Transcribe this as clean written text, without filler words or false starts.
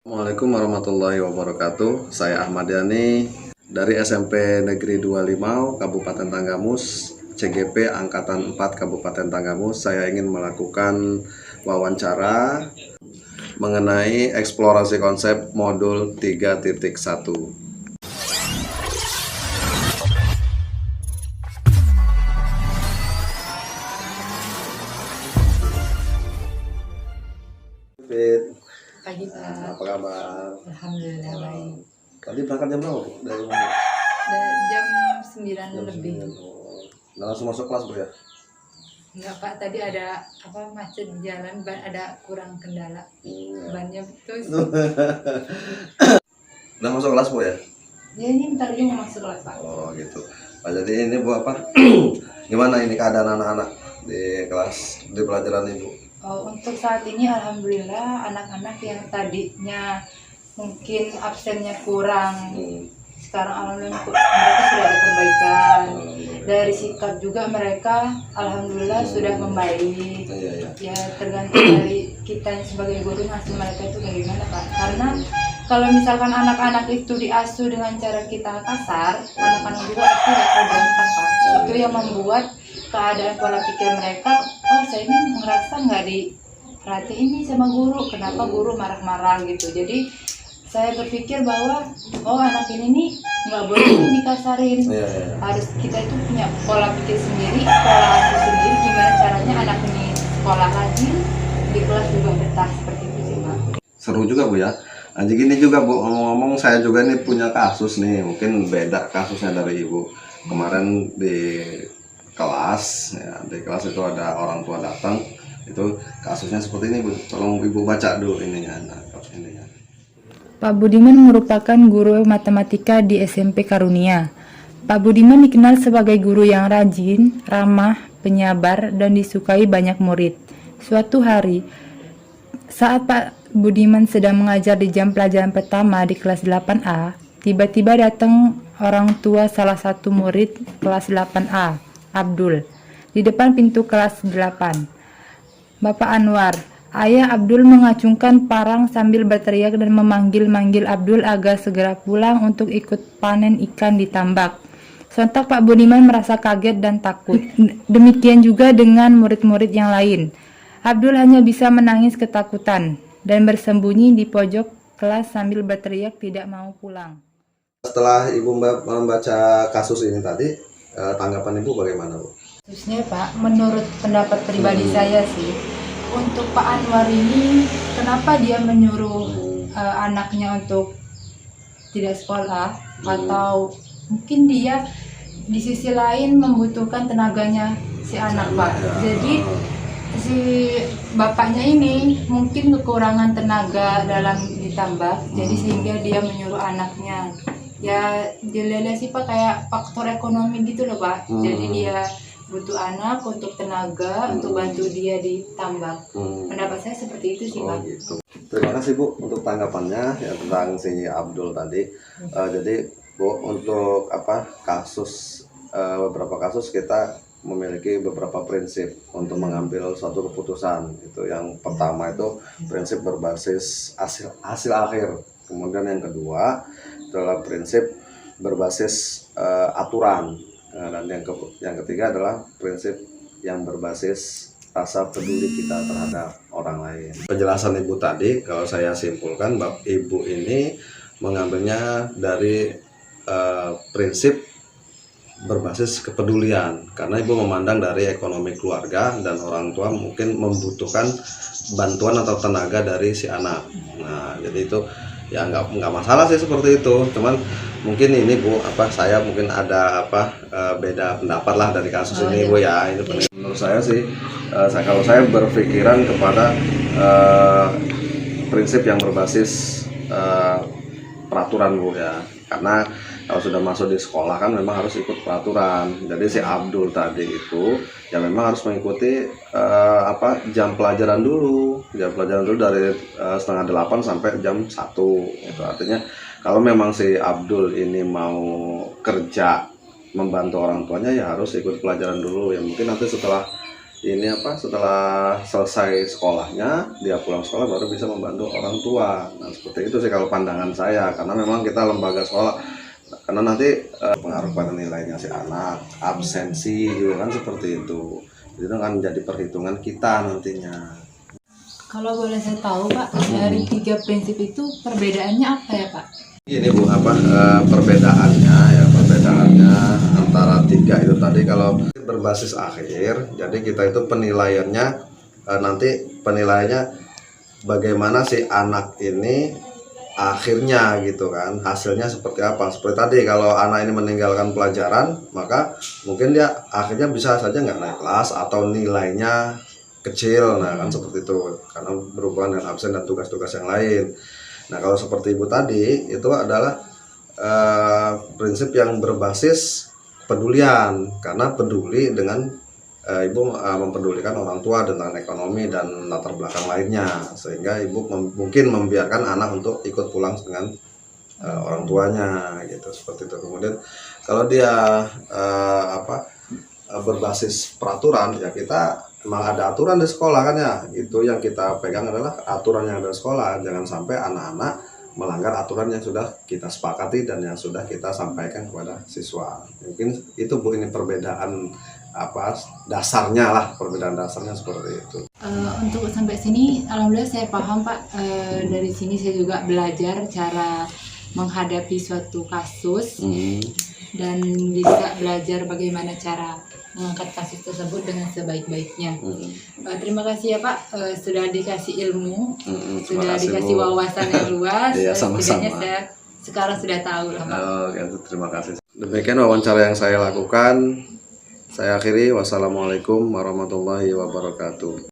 Assalamualaikum warahmatullahi wabarakatuh. Saya Ahmad Yani dari SMP Negeri 25 Kabupaten Tanggamus, CGP Angkatan 4 Kabupaten Tanggamus. Saya ingin melakukan wawancara mengenai eksplorasi konsep modul 3.1. Fit, Pagi Pak, apa kabar? Alhamdulillah baik. Tadi berangkat jam berapa, Bu? Dari mana? Jam 9 Jam lebih. 9. Oh. Nah, langsung masuk kelas, Bu ya? Enggak Pak, tadi ada macet di jalan, ada kurang kendala. Iya. Bannya putus. Udah masuk kelas, Bu ya? Ya ini bentar lagi mau masuk kelas Pak. Oh gitu. Nah, jadi ini Bu apa? Gimana ini keadaan anak-anak di kelas di pelajaran Ibu? Oh, untuk saat ini alhamdulillah anak-anak yang tadinya mungkin absennya kurang, sekarang alhamdulillah mereka sudah ada perbaikan. Dari sikap juga mereka alhamdulillah sudah membaik. Iya. Ya tergantung dari kita sebagai guru ngasih mereka itu bagaimana Pak. Karena kalau misalkan anak-anak itu diasuh dengan cara kita kasar, anak-anak juga pasti bakal berontak Pak. Itu yang membuat keadaan pola pikir mereka, oh saya ini merasa nggak diperhatiin nih sama guru, kenapa guru marah-marah gitu. Jadi saya berpikir bahwa oh anak ini nih nggak boleh dikasarin. Iya. Harus kita itu punya pola pikir sendiri, pola asuh sendiri, gimana caranya anak ini sekolah rajin, di kelas juga betah, seperti itu sih Pak. Seru juga Bu ya. Nah, gini juga Bu, ngomong-ngomong saya juga nih punya kasus nih, mungkin beda kasusnya dari Ibu. Kemarin di kelas, ya, di kelas itu ada orang tua datang, itu kasusnya seperti ini Bu. Tolong Ibu baca dulu ininya. Nah, ininya. Pak Budiman merupakan guru matematika di SMP Karunia. Pak Budiman dikenal sebagai guru yang rajin, ramah, penyabar, dan disukai banyak murid. Suatu hari, saat Pak Budiman sedang mengajar di jam pelajaran pertama di kelas 8A, tiba-tiba datang orang tua salah satu murid kelas 8A, Abdul, di depan pintu kelas 8. Bapak Anwar, ayah Abdul mengacungkan parang sambil berteriak dan memanggil-manggil Abdul agar segera pulang untuk ikut panen ikan di tambak. Sontak Pak Budiman merasa kaget dan takut. Demikian juga dengan murid-murid yang lain. Abdul hanya bisa menangis ketakutan dan bersembunyi di pojok kelas sambil berteriak tidak mau pulang. Setelah Ibu membaca kasus ini tadi, tanggapan Ibu bagaimana Bu? Khususnya Pak, menurut pendapat pribadi saya sih, untuk Pak Anwar ini, kenapa dia menyuruh anaknya untuk tidak sekolah, atau mungkin dia di sisi lain membutuhkan tenaganya si anak Pak. Jadi si bapaknya ini mungkin kekurangan tenaga dalam ditambah, jadi sehingga dia menyuruh anaknya. Ya jelasnya sih Pak kayak faktor ekonomi gitu loh Pak. Jadi dia butuh anak untuk tenaga untuk bantu dia di tambak. Pendapat saya seperti itu sih Pak. Gitu. Terima kasih Bu untuk tanggapannya ya tentang si Abdul tadi. Jadi Bu untuk beberapa kasus kita memiliki beberapa prinsip untuk mengambil suatu keputusan. Itu yang pertama itu prinsip berbasis hasil akhir. Kemudian yang kedua adalah prinsip berbasis aturan. Dan yang ketiga adalah prinsip yang berbasis rasa peduli kita terhadap orang lain. Penjelasan Ibu tadi, kalau saya simpulkan, Ibu ini mengambilnya dari prinsip berbasis kepedulian, karena Ibu memandang dari ekonomi keluarga dan orang tua mungkin membutuhkan bantuan atau tenaga dari si anak. Nah, jadi itu ya nggak masalah sih seperti itu, cuman mungkin ini Bu saya mungkin ada beda pendapat lah dari kasus ini Bu ya. Ini menurut saya sih kalau saya berpikiran kepada prinsip yang berbasis peraturan Bu ya, karena kalau sudah masuk di sekolah kan memang harus ikut peraturan. Jadi si Abdul tadi itu ya memang harus mengikuti jam pelajaran dulu dari setengah 8 sampai jam 1. Itu artinya kalau memang si Abdul ini mau kerja membantu orang tuanya ya harus ikut pelajaran dulu ya. Mungkin nanti setelah ini apa, setelah selesai sekolahnya dia pulang sekolah baru bisa membantu orang tua. Nah seperti itu sih kalau pandangan saya, karena memang kita lembaga sekolah, karena nanti pengaruh pada nilainya si anak, absensi juga kan seperti itu. Itu kan jadi perhitungan kita nantinya. Kalau boleh saya tahu Pak, dari 3 prinsip itu perbedaannya apa ya Pak? Ini Bu, apa perbedaannya antara 3 itu tadi. Kalau berbasis akhir, jadi kita itu penilaiannya nanti penilaiannya bagaimana si anak ini akhirnya gitu kan, hasilnya seperti apa. Seperti tadi kalau anak ini meninggalkan pelajaran, maka mungkin dia akhirnya bisa saja nggak naik kelas atau nilainya kecil. Nah kan seperti itu, karena berhubungan dengan absen dan tugas-tugas yang lain. Nah kalau seperti Ibu tadi, itu adalah prinsip yang berbasis pedulian, karena peduli dengan Ibu mempedulikan orang tua tentang ekonomi dan latar belakang lainnya, sehingga Ibu mungkin membiarkan anak untuk ikut pulang dengan orang tuanya gitu, seperti itu. Kemudian kalau dia berbasis peraturan, ya kita memang ada aturan di sekolah kan ya, itu yang kita pegang adalah aturan yang ada di sekolah. Jangan sampai anak-anak melanggar aturan yang sudah kita sepakati dan yang sudah kita sampaikan kepada siswa. Mungkin itu Bu, ini perbedaan dasarnya lah, perbedaan dasarnya seperti itu. Untuk sampai sini alhamdulillah saya paham Pak. Dari sini saya juga belajar cara menghadapi suatu kasus dan bisa belajar bagaimana cara mengangkat kasus tersebut dengan sebaik-baiknya. Terima kasih ya Pak, sudah dikasih ilmu, sudah dikasih wawasan yang luas. Iya, sama-sama. Setidaknya saya sekarang sudah tahu lah Pak. Oke, terima kasih. Demikian wawancara yang saya lakukan. Saya akhiri. Wassalamualaikum warahmatullahi wabarakatuh.